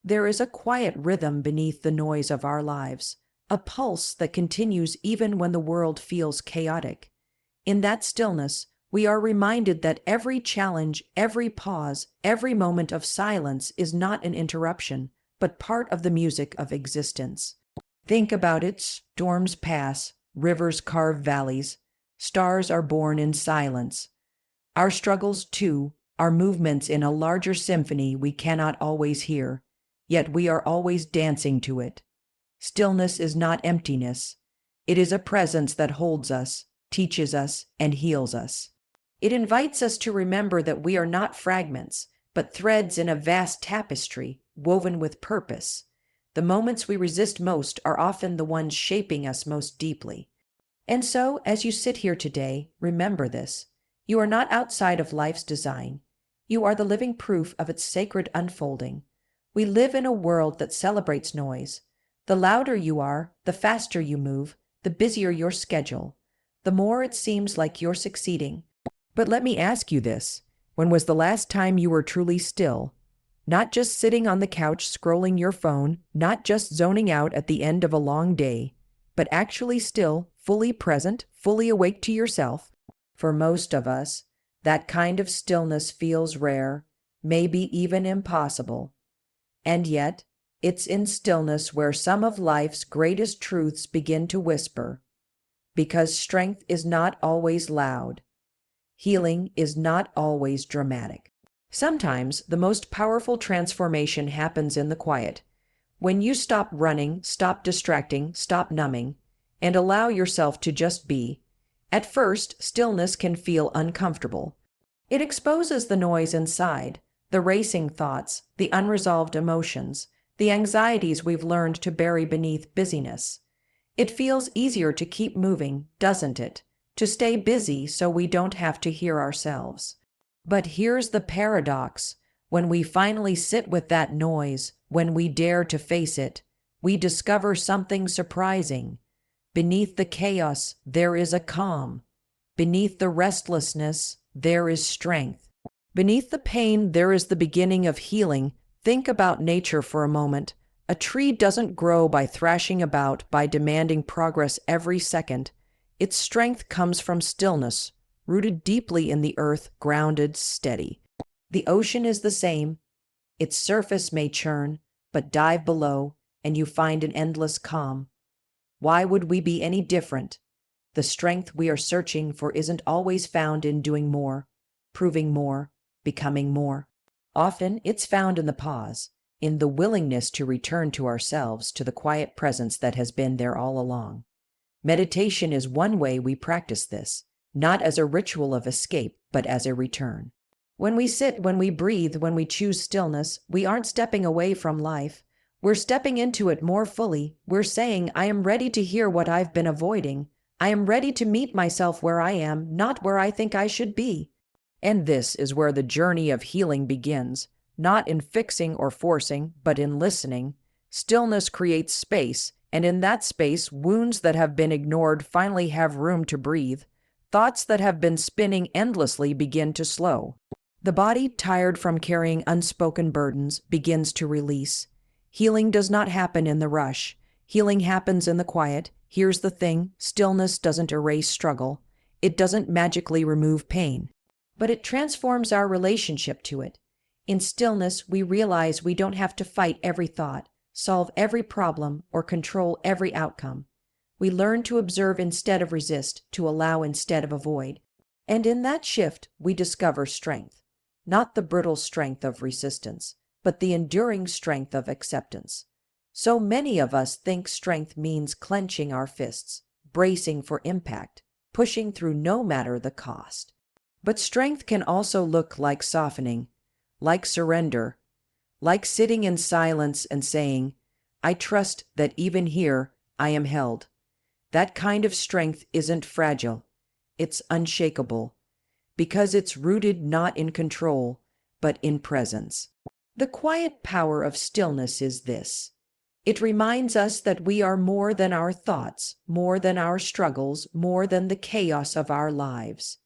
There is a quiet rhythm beneath the noise of our lives, a pulse that continues even when the world feels chaotic. In that stillness, we are reminded that every challenge, every pause, every moment of silence is not an interruption, but part of the music of existence. Think about it: storms pass, rivers carve valleys, stars are born in silence. Our struggles, too, are movements in a larger symphony we cannot always hear, yet we are always dancing to it. Stillness is not emptiness. It is a presence that holds us, teaches us, and heals us. It invites us to remember that we are not fragments, but threads in a vast tapestry, woven with purpose. The moments we resist most are often the ones shaping us most deeply. And so, as you sit here today, remember this. You are not outside of life's design. You are the living proof of its sacred unfolding. We live in a world that celebrates noise. The louder you are, the faster you move, the busier your schedule, the more it seems like you're succeeding. But let me ask you this. When was the last time you were truly still? Not just sitting on the couch scrolling your phone, not just zoning out at the end of a long day, but actually still, fully present, fully awake to yourself. For most of us, that kind of stillness feels rare, maybe even impossible. And yet, it's in stillness where some of life's greatest truths begin to whisper. Because strength is not always loud. Healing is not always dramatic. Sometimes the most powerful transformation happens in the quiet. When you stop running, stop distracting, stop numbing, and allow yourself to just be. At first, stillness can feel uncomfortable. It exposes the noise inside, the racing thoughts, the unresolved emotions, the anxieties we've learned to bury beneath busyness. It feels easier to keep moving, doesn't it? To stay busy so we don't have to hear ourselves. But here's the paradox. When we finally sit with that noise, when we dare to face it, we discover something surprising. Beneath the chaos, there is a calm. Beneath the restlessness, there is strength. Beneath the pain, there is the beginning of healing. Think about nature for a moment. A tree doesn't grow by thrashing about, by demanding progress every second. Its strength comes from stillness, rooted deeply in the earth, grounded, steady. The ocean is the same. Its surface may churn, but dive below, and you find an endless calm. Why would we be any different? The strength we are searching for isn't always found in doing more, proving more, becoming more. Often it's found in the pause, in the willingness to return to ourselves, to the quiet presence that has been there all along. Meditation is one way we practice this, not as a ritual of escape, but as a return. When we sit, when we breathe, when we choose stillness, we aren't stepping away from life. We're stepping into it more fully. We're saying, I am ready to hear what I've been avoiding. I am ready to meet myself where I am, not where I think I should be. And this is where the journey of healing begins, not in fixing or forcing, but in listening. Stillness creates space, and in that space, wounds that have been ignored finally have room to breathe. Thoughts that have been spinning endlessly begin to slow. The body, tired from carrying unspoken burdens, begins to release. Healing does not happen in the rush. Healing happens in the quiet. Here's the thing: stillness doesn't erase struggle. It doesn't magically remove pain, but it transforms our relationship to it. In stillness, we realize we don't have to fight every thought, solve every problem, or control every outcome. We learn to observe instead of resist, to allow instead of avoid. And in that shift, we discover strength. Not the brittle strength of resistance, but the enduring strength of acceptance. So many of us think strength means clenching our fists, bracing for impact, pushing through no matter the cost. But strength can also look like softening, like surrender, like sitting in silence and saying, I trust that even here I am held. That kind of strength isn't fragile, it's unshakable, because it's rooted not in control, but in presence. The quiet power of stillness is this. It reminds us that we are more than our thoughts, more than our struggles, more than the chaos of our lives.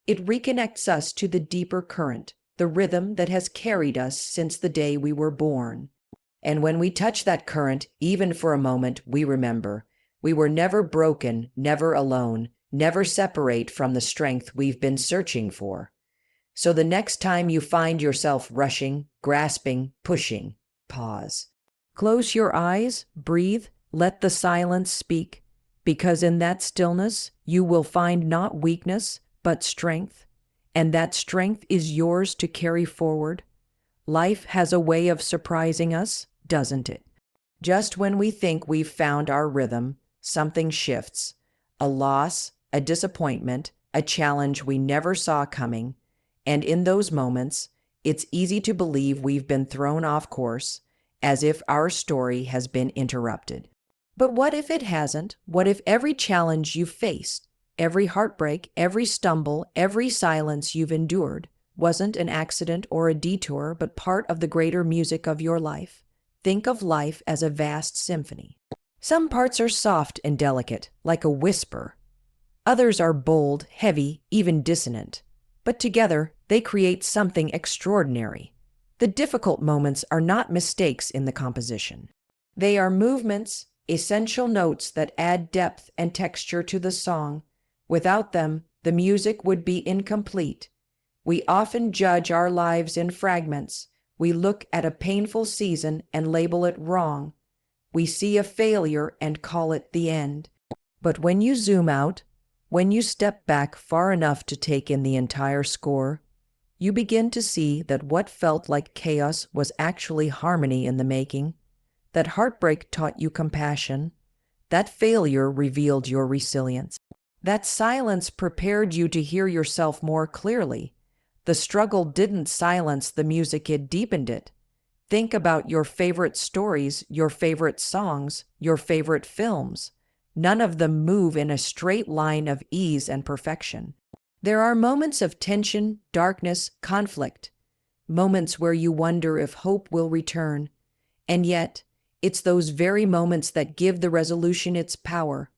It reconnects us to the deeper current, the rhythm that has carried us since the day we were born. And when we touch that current, even for a moment, we remember we were never broken, never alone, never separate from the strength we've been searching for. So the next time you find yourself rushing, grasping, pushing, pause. Close your eyes, breathe, let the silence speak, because in that stillness you will find not weakness, but strength, and that strength is yours to carry forward. Life has a way of surprising us, doesn't it? Just when we think we've found our rhythm, something shifts. A loss, a disappointment, a challenge we never saw coming. And in those moments, it's easy to believe we've been thrown off course, as if our story has been interrupted. But what if it hasn't? What if every challenge you've faced, every heartbreak, every stumble, every silence you've endured wasn't an accident or a detour, but part of the greater music of your life? Think of life as a vast symphony. Some parts are soft and delicate, like a whisper. Others are bold, heavy, even dissonant. But together, they create something extraordinary. The difficult moments are not mistakes in the composition. They are movements, essential notes that add depth and texture to the song. Without them, the music would be incomplete. We often judge our lives in fragments. We look at a painful season and label it wrong. We see a failure and call it the end. But when you zoom out, when you step back far enough to take in the entire score, you begin to see that what felt like chaos was actually harmony in the making, that heartbreak taught you compassion, that failure revealed your resilience, that silence prepared you to hear yourself more clearly. The struggle didn't silence the music, it deepened it. Think about your favorite stories, your favorite songs, your favorite films. None of them move in a straight line of ease and perfection. There are moments of tension, darkness, conflict, moments where you wonder if hope will return. And yet, it's those very moments that give the resolution its power.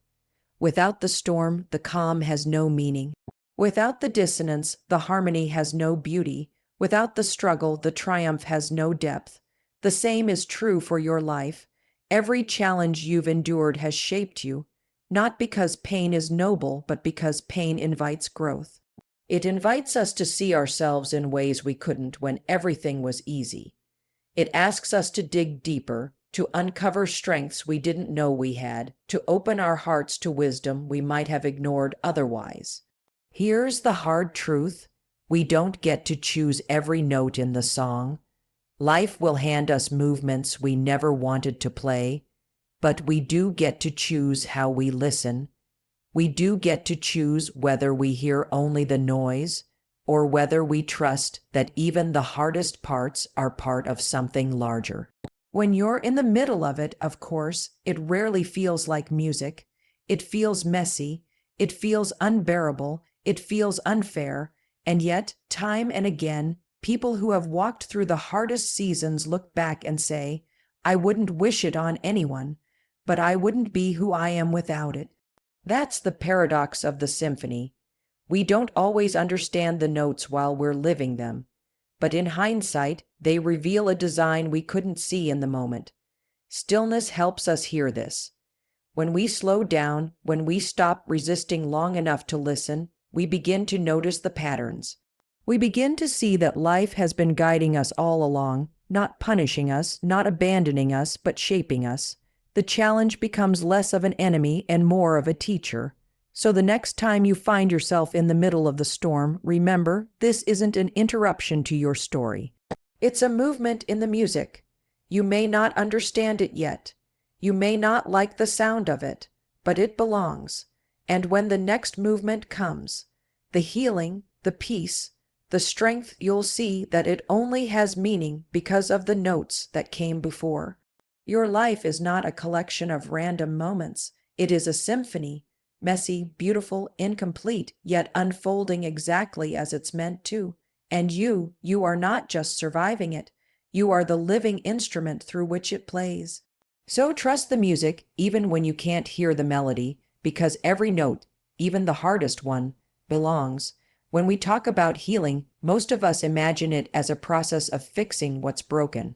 Without the storm, the calm has no meaning. Without the dissonance, the harmony has no beauty. Without the struggle, the triumph has no depth. The same is true for your life. Every challenge you've endured has shaped you, not because pain is noble, but because pain invites growth. It invites us to see ourselves in ways we couldn't when everything was easy. It asks us to dig deeper, to uncover strengths we didn't know we had, to open our hearts to wisdom we might have ignored otherwise. Here's the hard truth. We don't get to choose every note in the song. Life will hand us movements we never wanted to play, but we do get to choose how we listen. We do get to choose whether we hear only the noise or whether we trust that even the hardest parts are part of something larger. When you're in the middle of it, of course, it rarely feels like music. It feels messy. It feels unbearable. It feels unfair. And yet, time and again, people who have walked through the hardest seasons look back and say, I wouldn't wish it on anyone, but I wouldn't be who I am without it. That's the paradox of the symphony. We don't always understand the notes while we're living them, but in hindsight, they reveal a design we couldn't see in the moment. Stillness helps us hear this. When we slow down, when we stop resisting long enough to listen, we begin to notice the patterns. We begin to see that life has been guiding us all along, not punishing us, not abandoning us, but shaping us. The challenge becomes less of an enemy and more of a teacher. So the next time you find yourself in the middle of the storm, remember, this isn't an interruption to your story. It's a movement in the music. You may not understand it yet. You may not like the sound of it, but it belongs. And when the next movement comes, the healing, the peace, the strength, you'll see that it only has meaning because of the notes that came before. Your life is not a collection of random moments. It is a symphony, messy, beautiful, incomplete, yet unfolding exactly as it's meant to. And you are not just surviving it. You are the living instrument through which it plays. So trust the music, even when you can't hear the melody, because every note, even the hardest one, belongs. When we talk about healing, most of us imagine it as a process of fixing what's broken.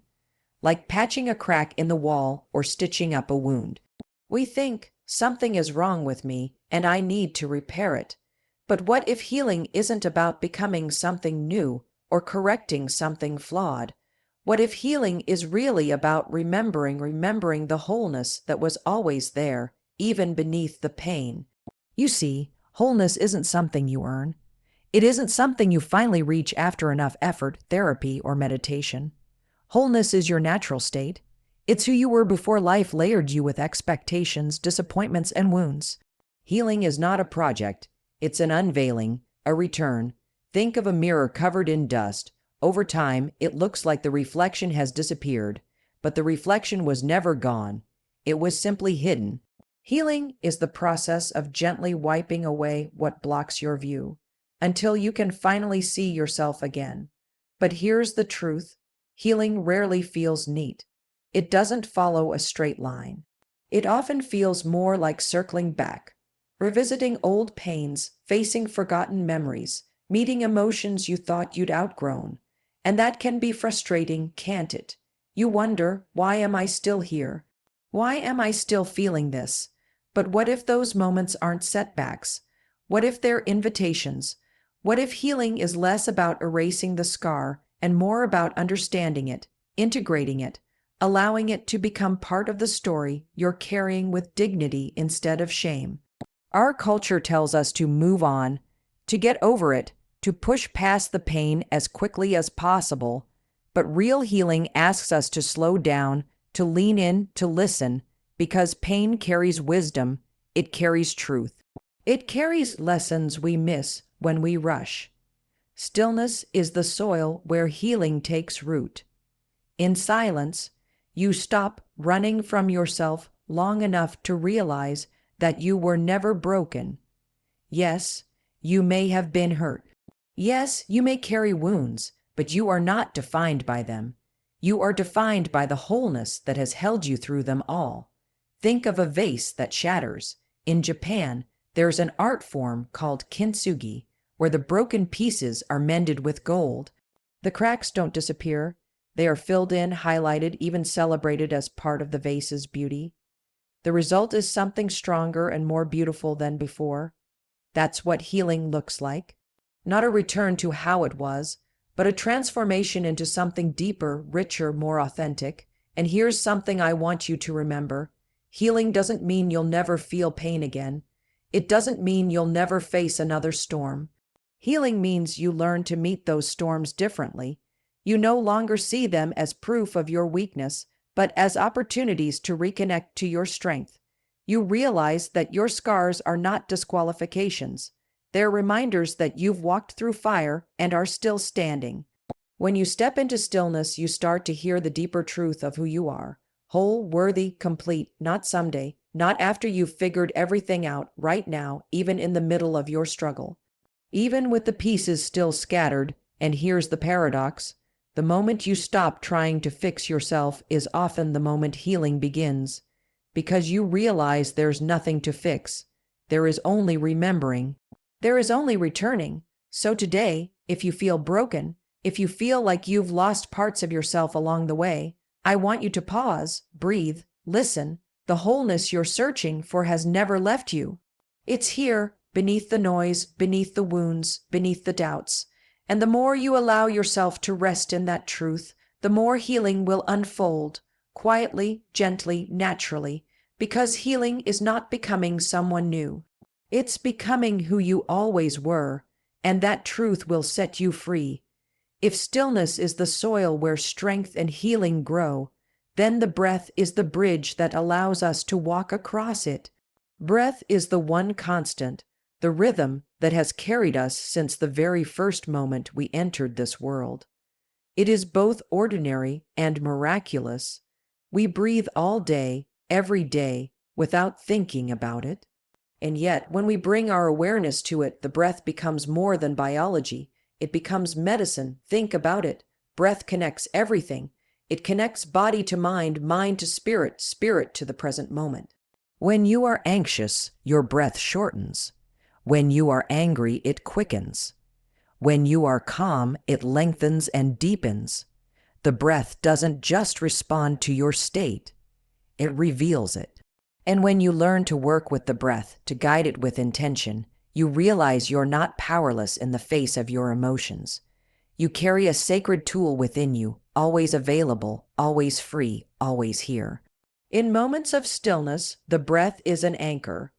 like patching a crack in the wall or stitching up a wound. We think, something is wrong with me and I need to repair it. But what if healing isn't about becoming something new or correcting something flawed? What if healing is really about remembering the wholeness that was always there, even beneath the pain? You see, wholeness isn't something you earn. It isn't something you finally reach after enough effort, therapy, or meditation. Wholeness is your natural state. It's who you were before life layered you with expectations, disappointments, and wounds. Healing is not a project. It's an unveiling, a return. Think of a mirror covered in dust. Over time, it looks like the reflection has disappeared, but the reflection was never gone. It was simply hidden. Healing is the process of gently wiping away what blocks your view until you can finally see yourself again. But here's the truth. Healing rarely feels neat. It doesn't follow a straight line. It often feels more like circling back, revisiting old pains, facing forgotten memories, meeting emotions you thought you'd outgrown. And that can be frustrating, can't it? You wonder, why am I still here? Why am I still feeling this? But what if those moments aren't setbacks? What if they're invitations? What if healing is less about erasing the scar and more about understanding it, integrating it, allowing it to become part of the story you're carrying with dignity instead of shame? Our culture tells us to move on, to get over it, to push past the pain as quickly as possible, but real healing asks us to slow down, to lean in, to listen, because pain carries wisdom, it carries truth. It carries lessons we miss when we rush. Stillness is the soil where healing takes root. In silence, you stop running from yourself long enough to realize that you were never broken. Yes, you may have been hurt. Yes, you may carry wounds, but you are not defined by them. You are defined by the wholeness that has held you through them all. Think of a vase that shatters. In Japan, there's an art form called kintsugi, where the broken pieces are mended with gold. The cracks don't disappear. They are filled in, highlighted, even celebrated as part of the vase's beauty. The result is something stronger and more beautiful than before. That's what healing looks like. Not a return to how it was, but a transformation into something deeper, richer, more authentic. And here's something I want you to remember. Healing doesn't mean you'll never feel pain again. It doesn't mean you'll never face another storm. Healing means you learn to meet those storms differently. You no longer see them as proof of your weakness, but as opportunities to reconnect to your strength. You realize that your scars are not disqualifications. They're reminders that you've walked through fire and are still standing. When you step into stillness, you start to hear the deeper truth of who you are. Whole, worthy, complete, not someday, not after you've figured everything out, right now, even in the middle of your struggle. Even with the pieces still scattered, and here's the paradox, the moment you stop trying to fix yourself is often the moment healing begins, because you realize there's nothing to fix. There is only remembering. There is only returning. So today, if you feel broken, if you feel like you've lost parts of yourself along the way, I want you to pause, breathe, listen. The wholeness you're searching for has never left you. It's here, beneath the noise, beneath the wounds, beneath the doubts. And the more you allow yourself to rest in that truth, the more healing will unfold, quietly, gently, naturally, because healing is not becoming someone new. It's becoming who you always were, and that truth will set you free. If stillness is the soil where strength and healing grow, then the breath is the bridge that allows us to walk across it. Breath is the one constant, the rhythm that has carried us since the very first moment we entered this world. It is both ordinary and miraculous. We breathe all day, every day, without thinking about it. And yet, when we bring our awareness to it, the breath becomes more than biology. It becomes medicine. Think about it. Breath connects everything. It connects body to mind, mind to spirit, spirit to the present moment. When you are anxious, your breath shortens. When you are angry, it quickens. When you are calm, it lengthens and deepens. The breath doesn't just respond to your state, it reveals it. And when you learn to work with the breath, to guide it with intention, you realize you're not powerless in the face of your emotions. You carry a sacred tool within you, always available, always free, always here. In moments of stillness, the breath is an anchor.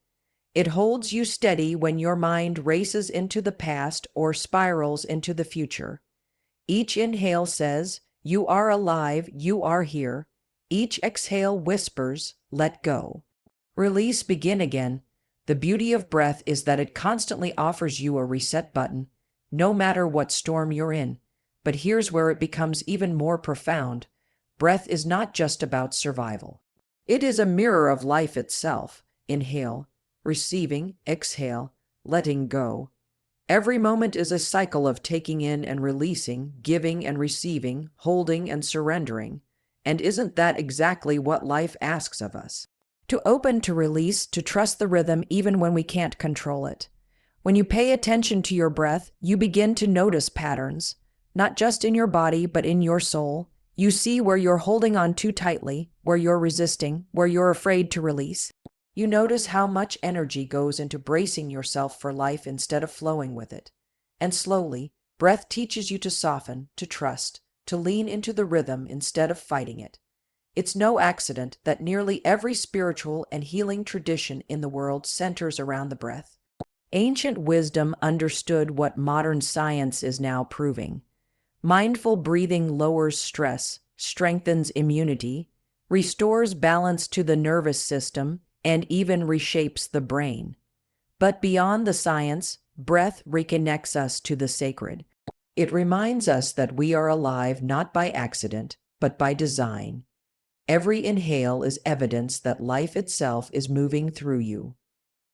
It holds you steady when your mind races into the past or spirals into the future. Each inhale says, "You are alive, you are here." Each exhale whispers, "Let go." Release, begin again. The beauty of breath is that it constantly offers you a reset button, no matter what storm you're in. But here's where it becomes even more profound. Breath is not just about survival. It is a mirror of life itself. Inhale, receiving, exhale, letting go. Every moment is a cycle of taking in and releasing, giving and receiving, holding and surrendering. And isn't that exactly what life asks of us? To open, to release, to trust the rhythm even when we can't control it. When you pay attention to your breath, you begin to notice patterns, not just in your body, but in your soul. You see where you're holding on too tightly, where you're resisting, where you're afraid to release. You notice how much energy goes into bracing yourself for life instead of flowing with it. And slowly, breath teaches you to soften, to trust, to lean into the rhythm instead of fighting it. It's no accident that nearly every spiritual and healing tradition in the world centers around the breath. Ancient wisdom understood what modern science is now proving. Mindful breathing lowers stress, strengthens immunity, restores balance to the nervous system, and even reshapes the brain. But beyond the science, breath reconnects us to the sacred. It reminds us that we are alive not by accident, but by design. Every inhale is evidence that life itself is moving through you.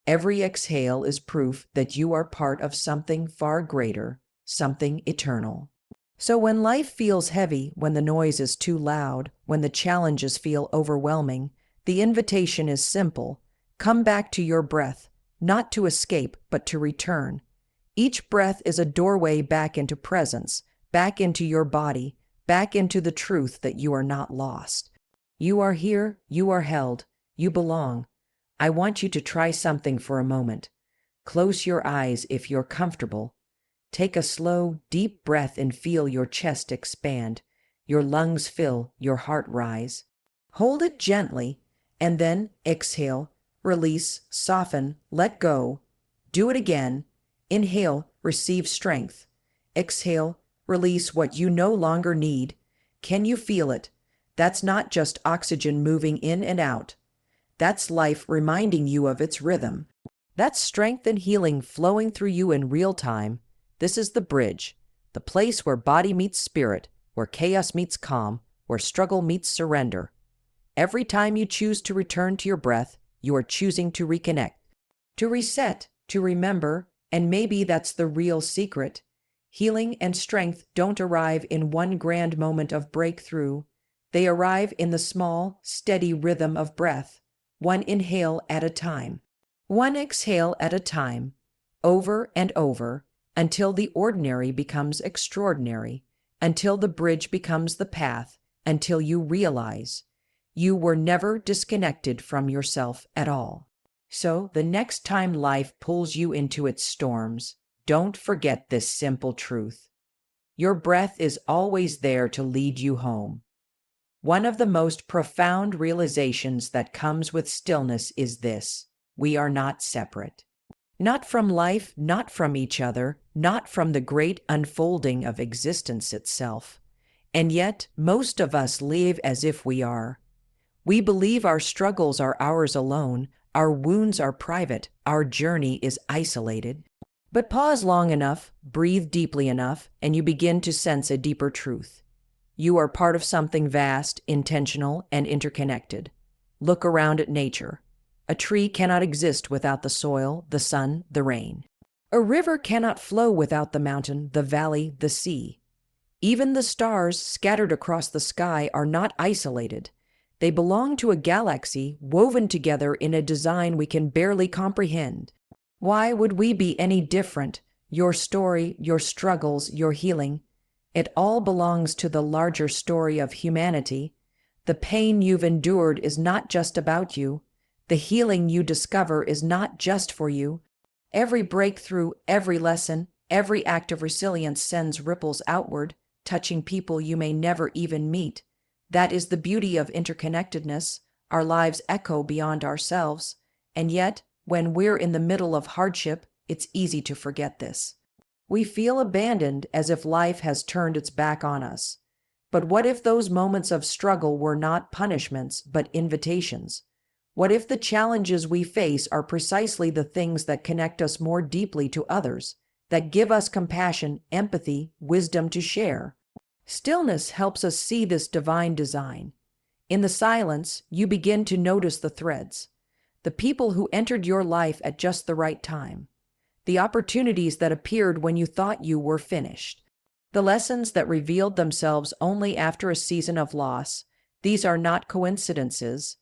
Every exhale is proof that you are part of something far greater, something eternal. So when life feels heavy, when the noise is too loud, when the challenges feel overwhelming, the invitation is simple. Come back to your breath, not to escape, but to return. Each breath is a doorway back into presence, back into your body, back into the truth that you are not lost. You are here, you are held, you belong. I want you to try something for a moment. Close your eyes if you're comfortable. Take a slow, deep breath and feel your chest expand, your lungs fill, your heart rise. Hold it gently, and then exhale, release, soften, let go. Do it again. Inhale, receive strength. Exhale, release what you no longer need. Can you feel it? That's not just oxygen moving in and out. That's life reminding you of its rhythm. That's strength and healing flowing through you in real time. This is the bridge, the place where body meets spirit, where chaos meets calm, where struggle meets surrender. Every time you choose to return to your breath, you are choosing to reconnect, to reset, to remember, and maybe that's the real secret. Healing and strength don't arrive in one grand moment of breakthrough. They arrive in the small, steady rhythm of breath, one inhale at a time, one exhale at a time, over and over, until the ordinary becomes extraordinary, until the bridge becomes the path, until you realize you were never disconnected from yourself at all. So the next time life pulls you into its storms, don't forget this simple truth. Your breath is always there to lead you home. One of the most profound realizations that comes with stillness is this: we are not separate. Not from life, not from each other, not from the great unfolding of existence itself. And yet, most of us live as if we are. We believe our struggles are ours alone, our wounds are private, our journey is isolated. But pause long enough, breathe deeply enough, and you begin to sense a deeper truth. You are part of something vast, intentional, and interconnected. Look around at nature. A tree cannot exist without the soil, the sun, the rain. A river cannot flow without the mountain, the valley, the sea. Even the stars scattered across the sky are not isolated. They belong to a galaxy woven together in a design we can barely comprehend. Why would we be any different? Your story, your struggles, your healing. It all belongs to the larger story of humanity. The pain you've endured is not just about you. The healing you discover is not just for you. Every breakthrough, every lesson, every act of resilience sends ripples outward, touching people you may never even meet. That is the beauty of interconnectedness. Our lives echo beyond ourselves. And yet, when we're in the middle of hardship, it's easy to forget this. We feel abandoned, as if life has turned its back on us. But what if those moments of struggle were not punishments, but invitations? What if the challenges we face are precisely the things that connect us more deeply to others, that give us compassion, empathy, wisdom to share? Stillness helps us see this divine design. In the silence, you begin to notice the threads, the people who entered your life at just the right time, the opportunities that appeared when you thought you were finished, the lessons that revealed themselves only after a season of loss. These are not coincidences.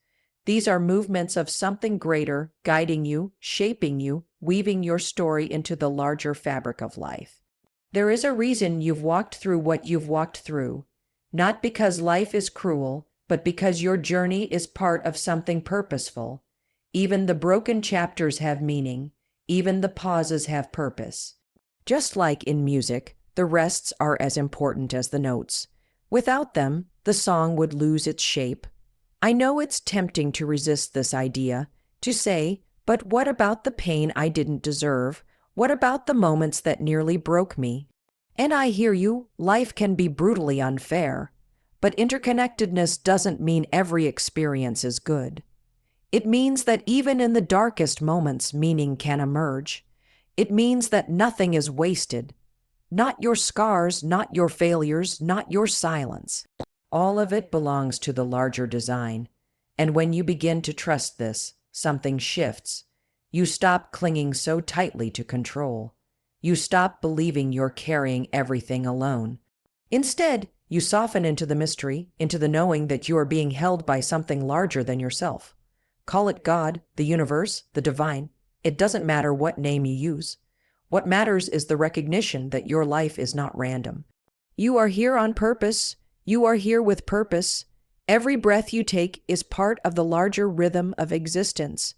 These are movements of something greater, guiding you, shaping you, weaving your story into the larger fabric of life. There is a reason you've walked through what you've walked through, not because life is cruel, but because your journey is part of something purposeful. Even the broken chapters have meaning. Even the pauses have purpose. Just like in music, the rests are as important as the notes. Without them, the song would lose its shape. I know it's tempting to resist this idea, to say, but what about the pain I didn't deserve? What about the moments that nearly broke me? And I hear you, life can be brutally unfair. But interconnectedness doesn't mean every experience is good. It means that even in the darkest moments, meaning can emerge. It means that nothing is wasted. Not your scars, not your failures, not your silence. All of it belongs to the larger design. And when you begin to trust this, something shifts. You stop clinging so tightly to control. You stop believing you're carrying everything alone. Instead, you soften into the mystery, into the knowing that you are being held by something larger than yourself. Call it God, the universe, the divine. It doesn't matter what name you use. What matters is the recognition that your life is not random. You are here on purpose. You are here with purpose. Every breath you take is part of the larger rhythm of existence.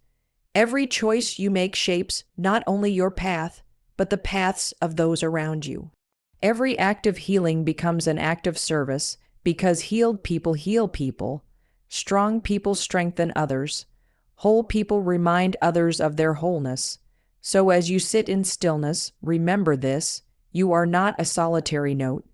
Every choice you make shapes not only your path, but the paths of those around you. Every act of healing becomes an act of service because healed people heal people. Strong people strengthen others. Whole people remind others of their wholeness. So as you sit in stillness, remember this: you are not a solitary note.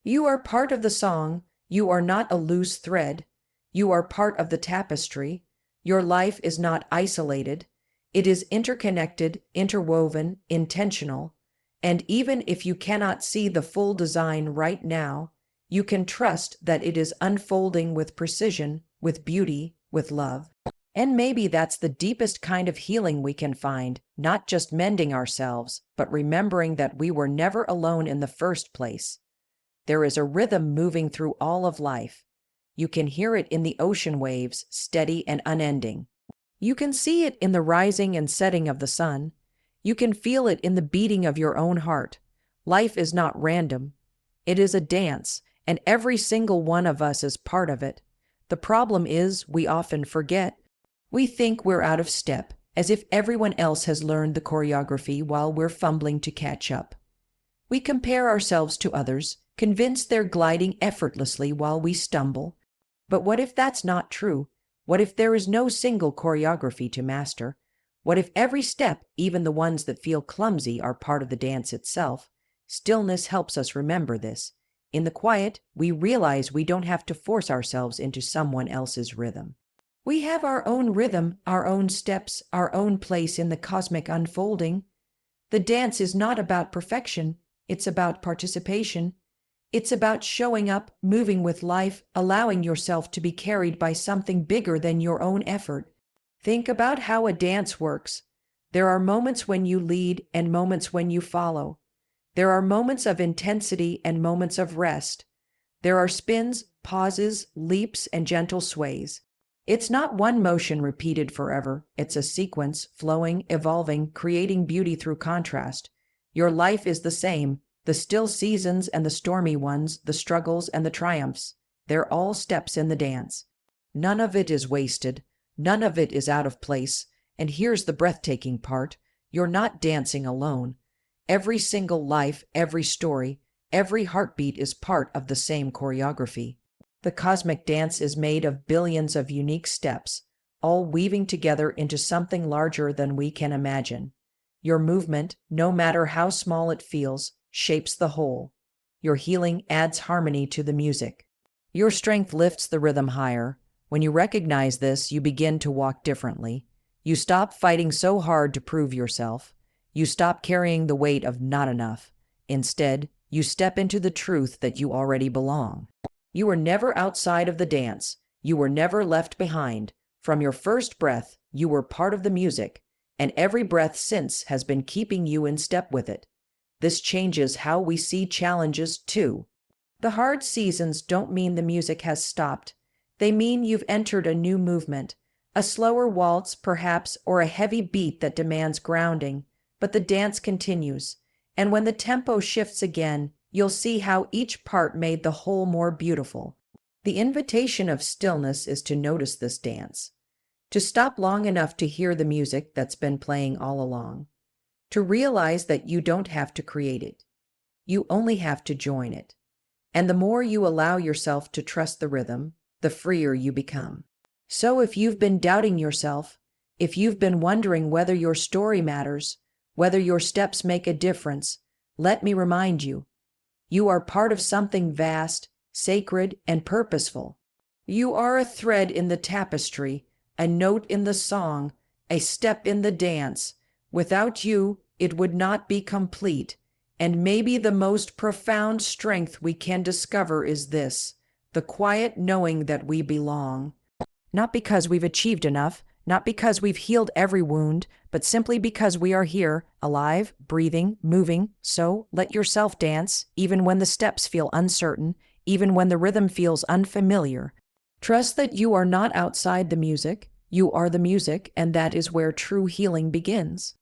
You are part of the song. You are not a loose thread. You are part of the tapestry. Your life is not isolated. It is interconnected, interwoven, intentional. And even if you cannot see the full design right now, you can trust that it is unfolding with precision, with beauty, with love. And maybe that's the deepest kind of healing we can find, not just mending ourselves, but remembering that we were never alone in the first place. There is a rhythm moving through all of life. You can hear it in the ocean waves, steady and unending. You can see it in the rising and setting of the sun. You can feel it in the beating of your own heart. Life is not random. It is a dance, and every single one of us is part of it. The problem is, we often forget. We think we're out of step, as if everyone else has learned the choreography while we're fumbling to catch up. We compare ourselves to others, convinced they're gliding effortlessly while we stumble. But what if that's not true? What if there is no single choreography to master? What if every step, even the ones that feel clumsy, are part of the dance itself? Stillness helps us remember this. In the quiet, we realize we don't have to force ourselves into someone else's rhythm. We have our own rhythm, our own steps, our own place in the cosmic unfolding. The dance is not about perfection. It's about participation. It's about showing up, moving with life, allowing yourself to be carried by something bigger than your own effort. Think about how a dance works. There are moments when you lead and moments when you follow. There are moments of intensity and moments of rest. There are spins, pauses, leaps, and gentle sways. It's not one motion repeated forever. It's a sequence, flowing, evolving, creating beauty through contrast. Your life is the same. The still seasons and the stormy ones, the struggles and the triumphs, they're all steps in the dance. None of it is wasted, none of it is out of place, and here's the breathtaking part: you're not dancing alone. Every single life, every story, every heartbeat is part of the same choreography. The cosmic dance is made of billions of unique steps, all weaving together into something larger than we can imagine. Your movement, no matter how small it feels, shapes the whole. Your healing adds harmony to the music. Your strength lifts the rhythm higher. When you recognize this, you begin to walk differently. You stop fighting so hard to prove yourself. You stop carrying the weight of not enough. Instead, you step into the truth that you already belong. You were never outside of the dance. You were never left behind. From your first breath, you were part of the music, and every breath since has been keeping you in step with it. This changes how we see challenges, too. The hard seasons don't mean the music has stopped. They mean you've entered a new movement, a slower waltz, perhaps, or a heavy beat that demands grounding. But the dance continues, and when the tempo shifts again, you'll see how each part made the whole more beautiful. The invitation of stillness is to notice this dance, to stop long enough to hear the music that's been playing all along, to realize that you don't have to create it. You only have to join it. And the more you allow yourself to trust the rhythm, the freer you become. So if you've been doubting yourself, if you've been wondering whether your story matters, whether your steps make a difference, let me remind you, you are part of something vast, sacred, and purposeful. You are a thread in the tapestry, a note in the song, a step in the dance. Without you, it would not be complete. And maybe the most profound strength we can discover is this: the quiet knowing that we belong. Not because we've achieved enough, not because we've healed every wound, but simply because we are here, alive, breathing, moving. So let yourself dance, even when the steps feel uncertain, even when the rhythm feels unfamiliar. Trust that you are not outside the music. You are the music, and that is where true healing begins.